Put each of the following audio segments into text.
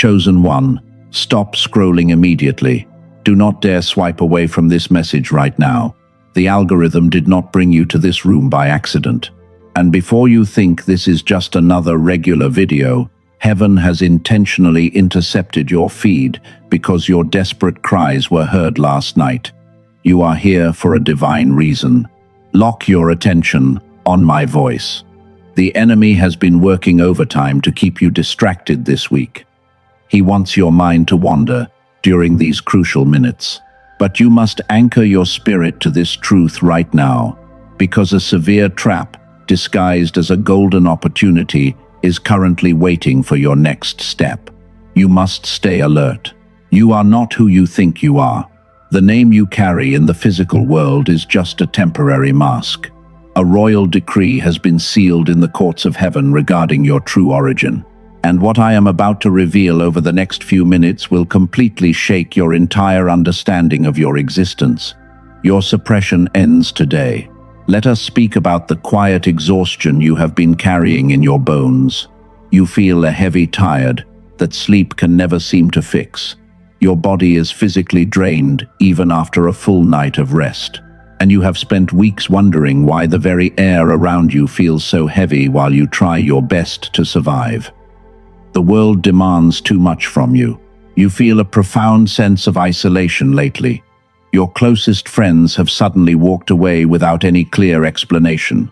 Chosen one, stop scrolling immediately. Do not dare swipe away from this message right now. The algorithm did not bring you to this room by accident. And before you think this is just another regular video, heaven has intentionally intercepted your feed because your desperate cries were heard last night. You are here for a divine reason. Lock your attention on my voice. The enemy has been working overtime to keep you distracted this week. He wants your mind to wander during these crucial minutes. But you must anchor your spirit to this truth right now, because a severe trap, disguised as a golden opportunity, is currently waiting for your next step. You must stay alert. You are not who you think you are. The name you carry in the physical world is just a temporary mask. A royal decree has been sealed in the courts of heaven regarding your true origin. And what I am about to reveal over the next few minutes will completely shake your entire understanding of your existence. Your suppression ends today. Let us speak about the quiet exhaustion you have been carrying in your bones. You feel a heavy tired that sleep can never seem to fix. Your body is physically drained even after a full night of rest. And you have spent weeks wondering why the very air around you feels so heavy while you try your best to survive. The world demands too much from you. You feel a profound sense of isolation lately. Your closest friends have suddenly walked away without any clear explanation.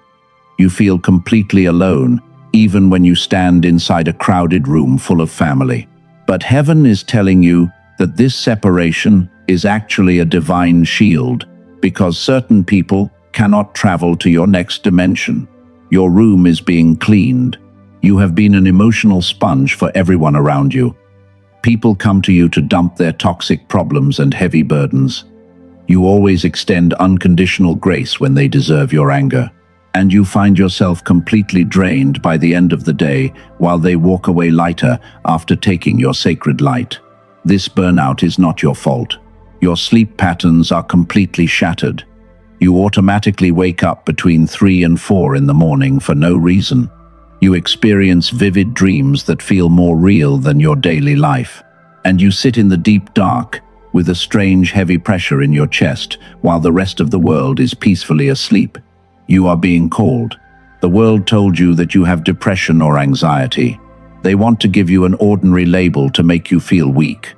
You feel completely alone, even when you stand inside a crowded room full of family. But heaven is telling you that this separation is actually a divine shield, because certain people cannot travel to your next dimension. Your room is being cleaned. You have been an emotional sponge for everyone around you. People come to you to dump their toxic problems and heavy burdens. You always extend unconditional grace when they deserve your anger. And you find yourself completely drained by the end of the day while they walk away lighter after taking your sacred light. This burnout is not your fault. Your sleep patterns are completely shattered. You automatically wake up between 3 and 4 in the morning for no reason. You experience vivid dreams that feel more real than your daily life. And you sit in the deep dark with a strange heavy pressure in your chest while the rest of the world is peacefully asleep. You are being called. The world told you that you have depression or anxiety. They want to give you an ordinary label to make you feel weak.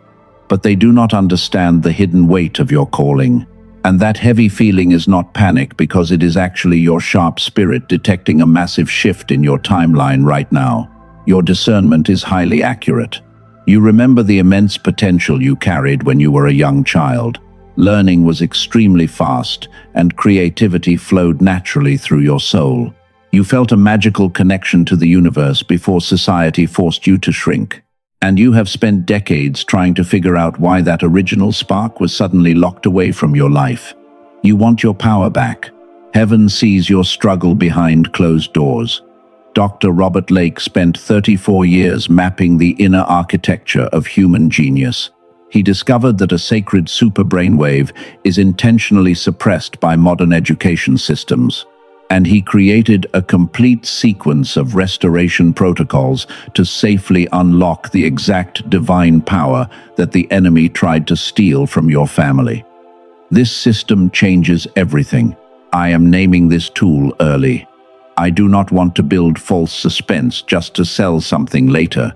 But they do not understand the hidden weight of your calling. And that heavy feeling is not panic, because it is actually your sharp spirit detecting a massive shift in your timeline right now. Your discernment is highly accurate. You remember the immense potential you carried when you were a young child. Learning was extremely fast, and creativity flowed naturally through your soul. You felt a magical connection to the universe before society forced you to shrink. And you have spent decades trying to figure out why that original spark was suddenly locked away from your life. You want your power back. Heaven sees your struggle behind closed doors. Dr. Robert Lake spent 34 years mapping the inner architecture of human genius. He discovered that a sacred super brainwave is intentionally suppressed by modern education systems. And he created a complete sequence of restoration protocols to safely unlock the exact divine power that the enemy tried to steal from your family. This system changes everything. I am naming this tool early. I do not want to build false suspense just to sell something later.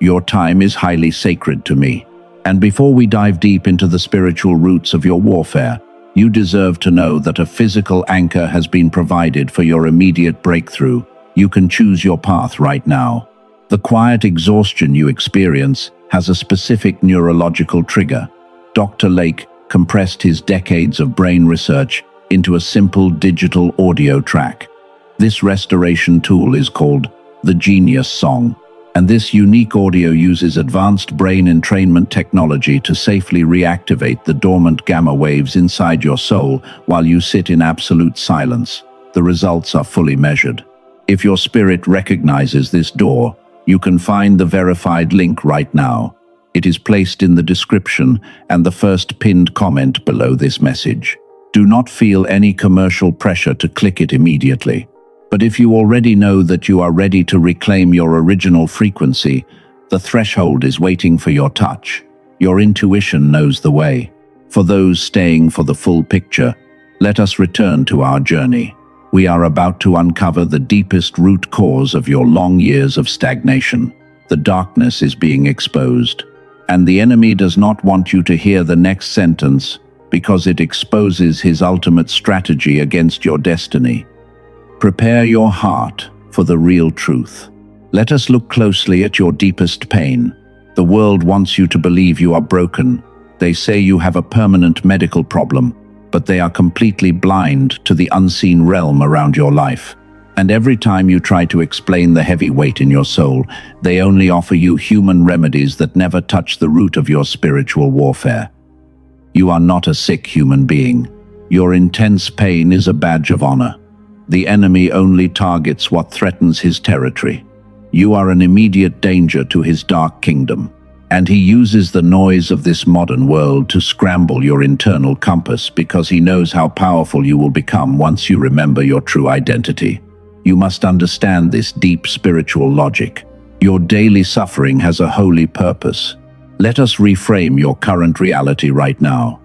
Your time is highly sacred to me. And before we dive deep into the spiritual roots of your warfare, you deserve to know that a physical anchor has been provided for your immediate breakthrough. You can choose your path right now. The quiet exhaustion you experience has a specific neurological trigger. Dr. Lake compressed his decades of brain research into a simple digital audio track. This restoration tool is called the Genius Song. And this unique audio uses advanced brain entrainment technology to safely reactivate the dormant gamma waves inside your soul while you sit in absolute silence. The results are fully measured. If your spirit recognizes this door, you can find the verified link right now. It is placed in the description and the first pinned comment below this message. Do not feel any commercial pressure to click it immediately. But if you already know that you are ready to reclaim your original frequency, The threshold is waiting for your touch. Your intuition knows the way. For those staying for the full picture, let us return to our journey. We are about to uncover the deepest root cause of your long years of stagnation. The darkness is being exposed, and the enemy does not want you to hear the next sentence because it exposes his ultimate strategy against your destiny. Prepare your heart for the real truth. Let us look closely at your deepest pain. The world wants you to believe you are broken. They say you have a permanent medical problem, but they are completely blind to the unseen realm around your life. And every time you try to explain the heavy weight in your soul, they only offer you human remedies that never touch the root of your spiritual warfare. You are not a sick human being. Your intense pain is a badge of honor. The enemy only targets what threatens his territory. You are an immediate danger to his dark kingdom, and he uses the noise of this modern world to scramble your internal compass because he knows how powerful you will become once you remember your true identity. You must understand this deep spiritual logic. Your daily suffering has a holy purpose. Let us reframe your current reality right now.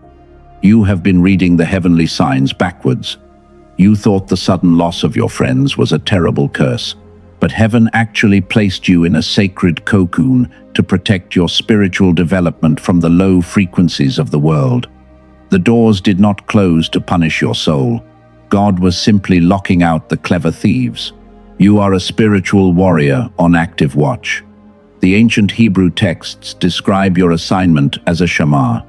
You have been reading the heavenly signs backwards. You thought the sudden loss of your friends was a terrible curse, but heaven actually placed you in a sacred cocoon to protect your spiritual development from the low frequencies of the world. The doors did not close to punish your soul. God was simply locking out the clever thieves. You are a spiritual warrior on active watch. The ancient Hebrew texts describe your assignment as a shamar.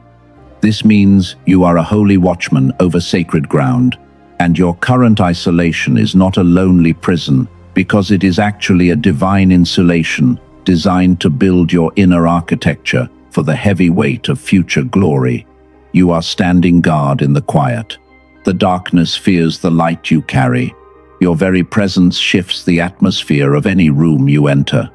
This means you are a holy watchman over sacred ground, and your current isolation is not a lonely prison, because it is actually a divine insulation designed to build your inner architecture for the heavy weight of future glory. You are standing guard in the quiet. The darkness fears the light you carry. Your very presence shifts the atmosphere of any room you enter.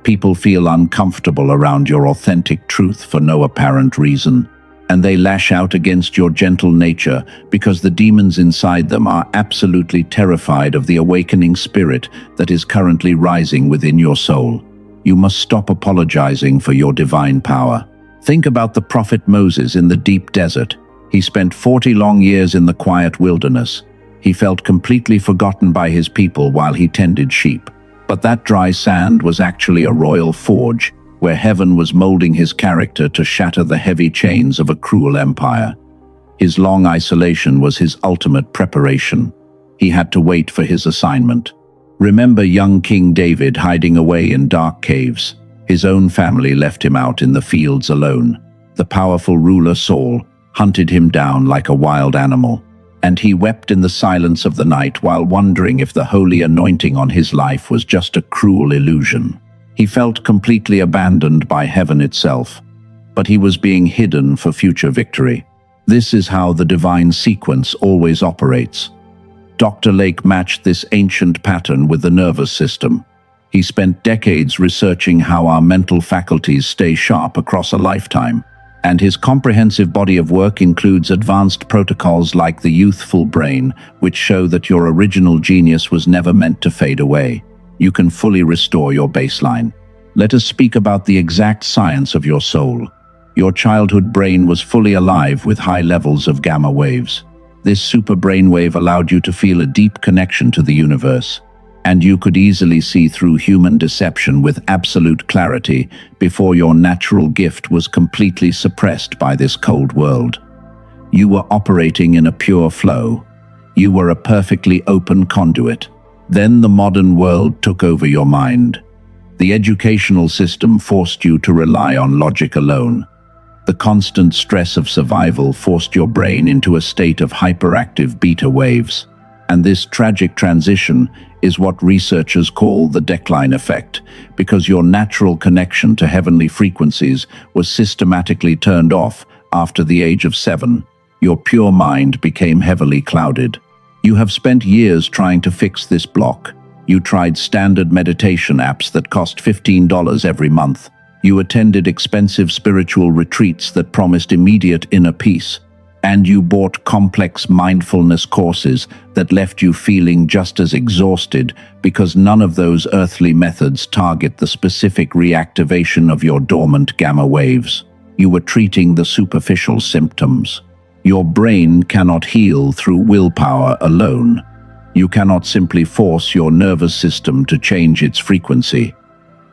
People feel uncomfortable around your authentic truth for no apparent reason, and they lash out against your gentle nature because the demons inside them are absolutely terrified of the awakening spirit that is currently rising within your soul. You must stop apologizing for your divine power. Think about the prophet Moses in the deep desert. He spent 40 long years in the quiet wilderness. He felt completely forgotten by his people while he tended sheep. But that dry sand was actually a royal forge, where heaven was molding his character to shatter the heavy chains of a cruel empire. His long isolation was his ultimate preparation. He had to wait for his assignment. Remember young King David hiding away in dark caves. His own family left him out in the fields alone. The powerful ruler Saul hunted him down like a wild animal, and he wept in the silence of the night while wondering if the holy anointing on his life was just a cruel illusion. He felt completely abandoned by heaven itself, but he was being hidden for future victory. This is how the divine sequence always operates. Dr. Lake matched this ancient pattern with the nervous system. He spent decades researching how our mental faculties stay sharp across a lifetime, and his comprehensive body of work includes advanced protocols like the youthful brain, which show that your original genius was never meant to fade away. You can fully restore your baseline. Let us speak about the exact science of your soul. Your childhood brain was fully alive with high levels of gamma waves. This super brainwave allowed you to feel a deep connection to the universe, and you could easily see through human deception with absolute clarity before your natural gift was completely suppressed by this cold world. You were operating in a pure flow. You were a perfectly open conduit. Then the modern world took over your mind. The educational system forced you to rely on logic alone. The constant stress of survival forced your brain into a state of hyperactive beta waves. And this tragic transition is what researchers call the decline effect, because your natural connection to heavenly frequencies was systematically turned off after the age of 7. Your pure mind became heavily clouded. You have spent years trying to fix this block. You tried standard meditation apps that cost $15 every month. You attended expensive spiritual retreats that promised immediate inner peace. And you bought complex mindfulness courses that left you feeling just as exhausted because none of those earthly methods target the specific reactivation of your dormant gamma waves. You were treating the superficial symptoms. Your brain cannot heal through willpower alone. You cannot simply force your nervous system to change its frequency.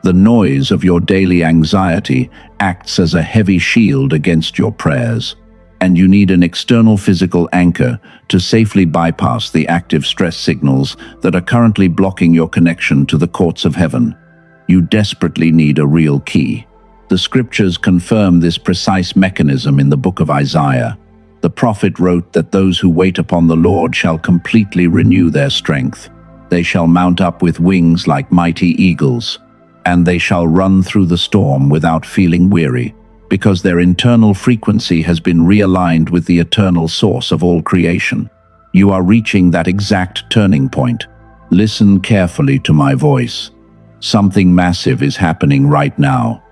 The noise of your daily anxiety acts as a heavy shield against your prayers, and you need an external physical anchor to safely bypass the active stress signals that are currently blocking your connection to the courts of heaven. You desperately need a real key. The scriptures confirm this precise mechanism in the book of Isaiah. The prophet wrote that those who wait upon the Lord shall completely renew their strength. They shall mount up with wings like mighty eagles, and they shall run through the storm without feeling weary, because their internal frequency has been realigned with the eternal source of all creation. You are reaching that exact turning point. Listen carefully to my voice. Something massive is happening right now.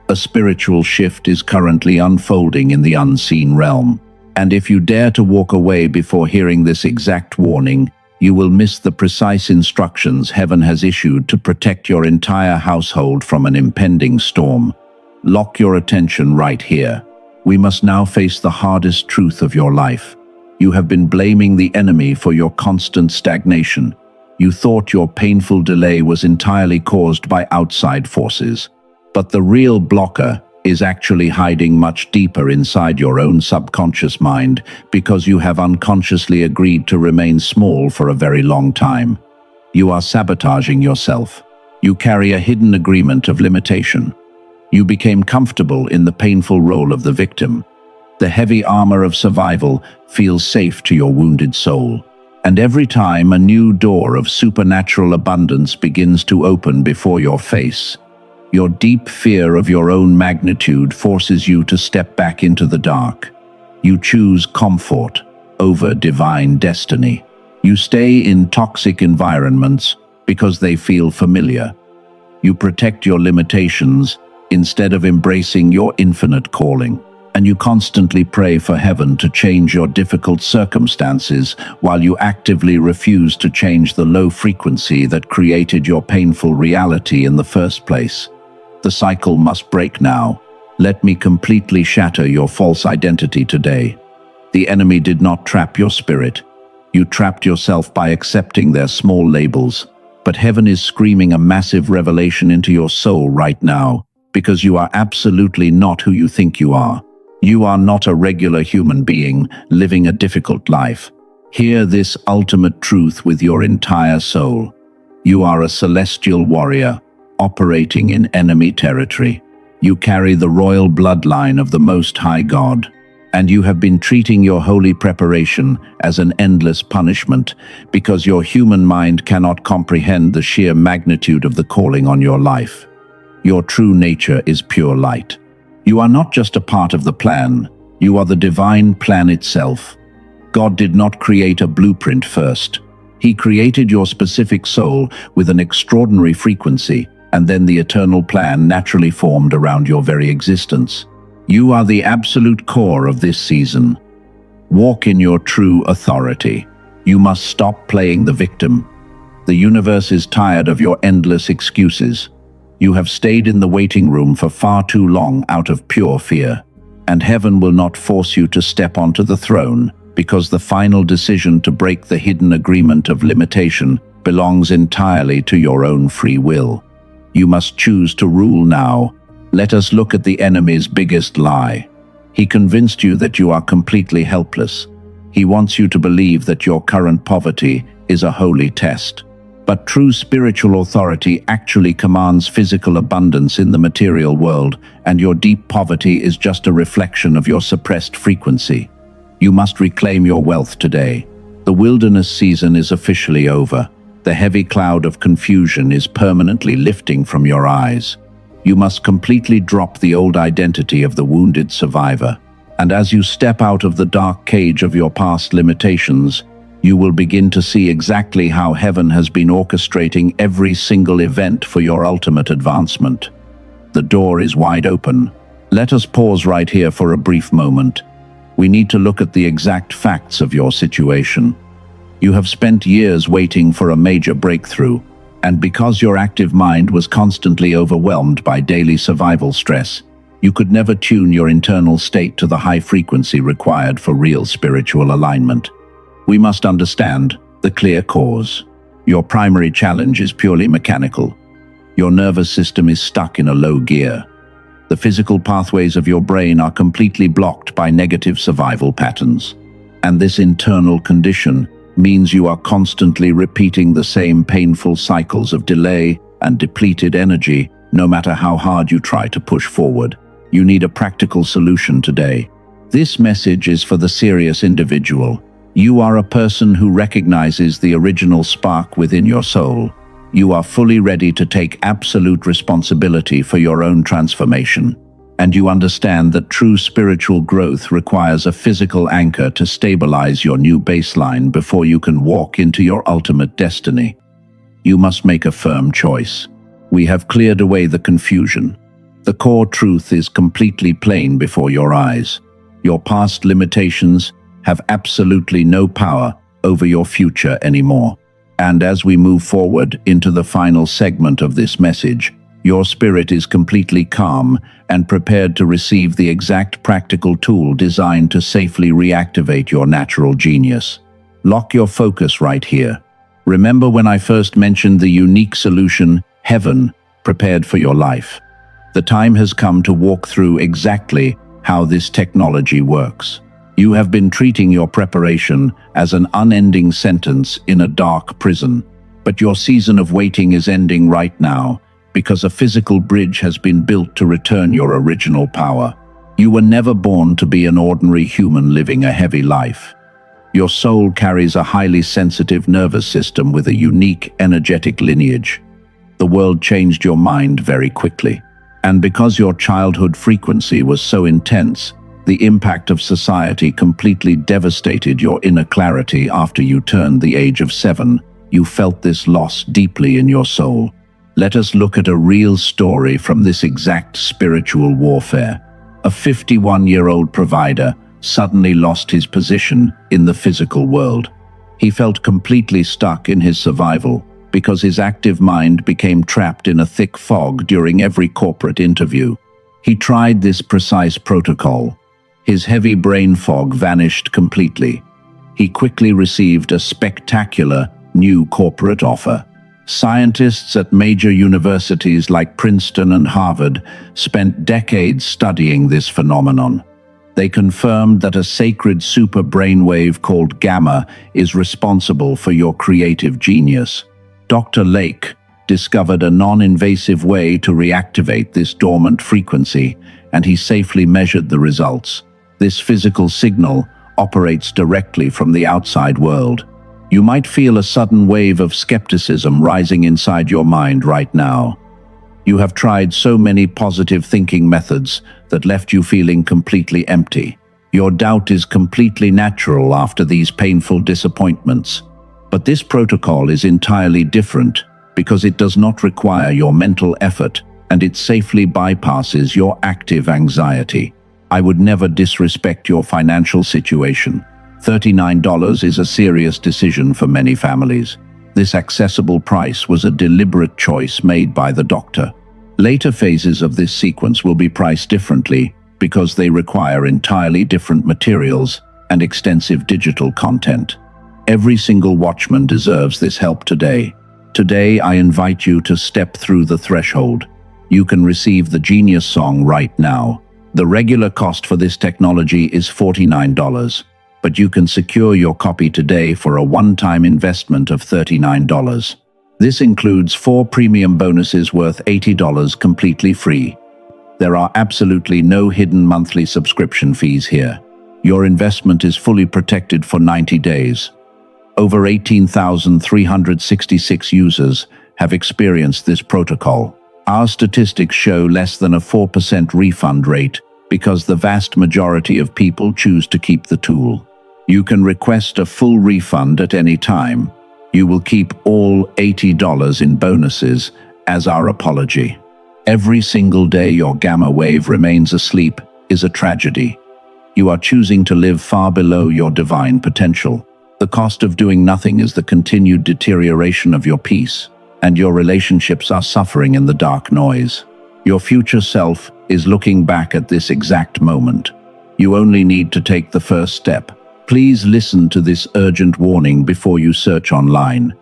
A spiritual shift is currently unfolding in the unseen realm. And if you dare to walk away before hearing this exact warning, you will miss the precise instructions heaven has issued to protect your entire household from an impending storm. Lock your attention right here. We must now face the hardest truth of your life. You have been blaming the enemy for your constant stagnation. You thought your painful delay was entirely caused by outside forces. But the real blocker is actually hiding much deeper inside your own subconscious mind because you have unconsciously agreed to remain small for a very long time. You are sabotaging yourself. You carry a hidden agreement of limitation. You became comfortable in the painful role of the victim. The heavy armor of survival feels safe to your wounded soul. And every time a new door of supernatural abundance begins to open before your face, your deep fear of your own magnitude forces you to step back into the dark. You choose comfort over divine destiny. You stay in toxic environments because they feel familiar. You protect your limitations instead of embracing your infinite calling. And you constantly pray for heaven to change your difficult circumstances while you actively refuse to change the low frequency that created your painful reality in the first place. The cycle must break now. Let me completely shatter your false identity today. The enemy did not trap your spirit. You trapped yourself by accepting their small labels. But heaven is screaming a massive revelation into your soul right now, because you are absolutely not who you think you are. You are not a regular human being living a difficult life. Hear this ultimate truth with your entire soul. You are a celestial warrior, operating in enemy territory. You carry the royal bloodline of the Most High God, and you have been treating your holy preparation as an endless punishment because your human mind cannot comprehend the sheer magnitude of the calling on your life. Your true nature is pure light. You are not just a part of the plan, you are the divine plan itself. God did not create a blueprint first. He created your specific soul with an extraordinary frequency, and then the eternal plan naturally formed around your very existence. You are the absolute core of this season. Walk in your true authority. You must stop playing the victim. The universe is tired of your endless excuses. You have stayed in the waiting room for far too long out of pure fear, and heaven will not force you to step onto the throne because the final decision to break the hidden agreement of limitation belongs entirely to your own free will. You must choose to rule now. Let us look at the enemy's biggest lie. He convinced you that you are completely helpless. He wants you to believe that your current poverty is a holy test. But true spiritual authority actually commands physical abundance in the material world, and your deep poverty is just a reflection of your suppressed frequency. You must reclaim your wealth today. The wilderness season is officially over. The heavy cloud of confusion is permanently lifting from your eyes. You must completely drop the old identity of the wounded survivor. And as you step out of the dark cage of your past limitations, you will begin to see exactly how heaven has been orchestrating every single event for your ultimate advancement. The door is wide open. Let us pause right here for a brief moment. We need to look at the exact facts of your situation. You have spent years waiting for a major breakthrough, and because your active mind was constantly overwhelmed by daily survival stress, you could never tune your internal state to the high frequency required for real spiritual alignment. We must understand the clear cause. Your primary challenge is purely mechanical. Your nervous system is stuck in a low gear. The physical pathways of your brain are completely blocked by negative survival patterns. And this internal condition means you are constantly repeating the same painful cycles of delay and depleted energy, no matter how hard you try to push forward. You need a practical solution today. This message is for the serious individual. You are a person who recognizes the original spark within your soul. You are fully ready to take absolute responsibility for your own transformation. And you understand that true spiritual growth requires a physical anchor to stabilize your new baseline before you can walk into your ultimate destiny. You must make a firm choice. We have cleared away the confusion. The core truth is completely plain before your eyes. Your past limitations have absolutely no power over your future anymore. And as we move forward into the final segment of this message, your spirit is completely calm and prepared to receive the exact practical tool designed to safely reactivate your natural genius. Lock your focus right here. Remember when I first mentioned the unique solution, heaven, prepared for your life? The time has come to walk through exactly how this technology works. You have been treating your preparation as an unending sentence in a dark prison, but your season of waiting is ending right now because a physical bridge has been built to return your original power. You were never born to be an ordinary human living a heavy life. Your soul carries a highly sensitive nervous system with a unique energetic lineage. The world changed your mind very quickly. And because your childhood frequency was so intense, the impact of society completely devastated your inner clarity after you turned the age of 7. You felt this loss deeply in your soul. Let us look at a real story from this exact spiritual warfare. A 51-year-old provider suddenly lost his position in the physical world. He felt completely stuck in his survival because his active mind became trapped in a thick fog during every corporate interview. He tried this precise protocol. His heavy brain fog vanished completely. He quickly received a spectacular new corporate offer. Scientists at major universities like Princeton and Harvard spent decades studying this phenomenon. They confirmed that a sacred super brainwave called gamma is responsible for your creative genius. Dr. Lake discovered a non-invasive way to reactivate this dormant frequency, and he safely measured the results. This physical signal operates directly from the outside world. You might feel a sudden wave of skepticism rising inside your mind right now. You have tried so many positive thinking methods that left you feeling completely empty. Your doubt is completely natural after these painful disappointments. But this protocol is entirely different because it does not require your mental effort and it safely bypasses your active anxiety. I would never disrespect your financial situation. $39 is a serious decision for many families. This accessible price was a deliberate choice made by the doctor. Later phases of this sequence will be priced differently because they require entirely different materials and extensive digital content. Every single watchman deserves this help today. Today, I invite you to step through the threshold. You can receive the Genius Song right now. The regular cost for this technology is $49, but you can secure your copy today for a one-time investment of $39. This includes 4 premium bonuses worth $80 completely free. There are absolutely no hidden monthly subscription fees here. Your investment is fully protected for 90 days. Over 18,366 users have experienced this protocol. Our statistics show less than a 4% refund rate because the vast majority of people choose to keep the tool. You can request a full refund at any time. You will keep all $80 in bonuses as our apology. Every single day your gamma wave remains asleep is a tragedy. You are choosing to live far below your divine potential. The cost of doing nothing is the continued deterioration of your peace, and your relationships are suffering in the dark noise. Your future self is looking back at this exact moment. You only need to take the first step. Please listen to this urgent warning before you search online.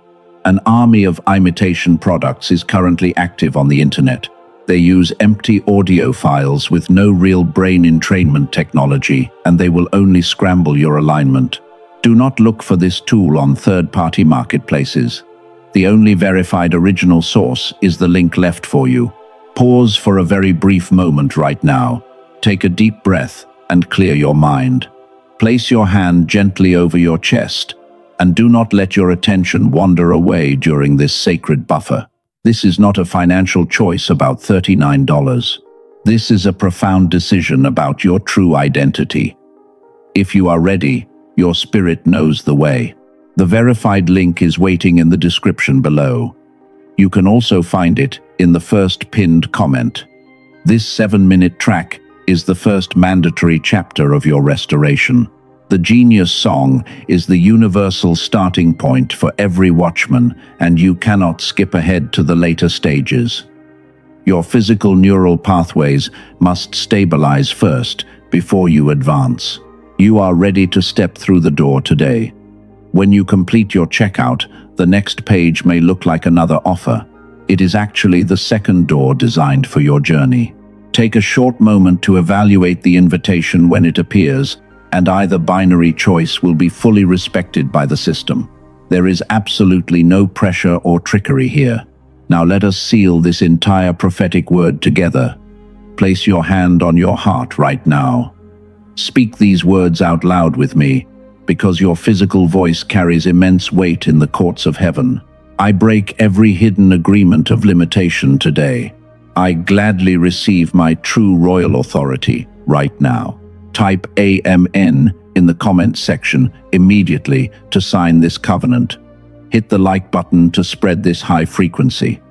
An army of imitation products is currently active on the internet. They use empty audio files with no real brain entrainment technology, and they will only scramble your alignment. Do not look for this tool on third-party marketplaces. The only verified original source is the link left for you. Pause for a very brief moment right now. Take a deep breath and clear your mind. Place your hand gently over your chest, and do not let your attention wander away during this sacred buffer. This is not a financial choice about $39. This is a profound decision about your true identity. If you are ready, your spirit knows the way. The verified link is waiting in the description below. You can also find it in the first pinned comment. This 7-minute track is the first mandatory chapter of your restoration. The Genius Song is the universal starting point for every watchman, and you cannot skip ahead to the later stages. Your physical neural pathways must stabilize first before you advance. You are ready to step through the door today. When you complete your checkout, the next page may look like another offer. It is actually the second door designed for your journey. Take a short moment to evaluate the invitation when it appears, and either binary choice will be fully respected by the system. There is absolutely no pressure or trickery here. Now let us seal this entire prophetic word together. Place your hand on your heart right now. Speak these words out loud with me, because your physical voice carries immense weight in the courts of heaven. I break every hidden agreement of limitation today. I gladly receive my true royal authority right now. Type AMN in the comment section immediately to sign this covenant. Hit the like button to spread this high frequency.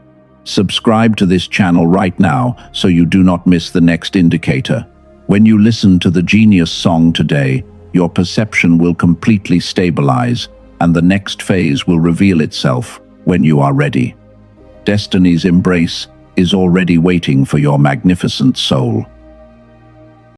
Subscribe to this channel right now so you do not miss the next indicator. When you listen to the Genius Song today, your perception will completely stabilize, and the next phase will reveal itself when you are ready. Destiny's embrace is already waiting for your magnificent soul.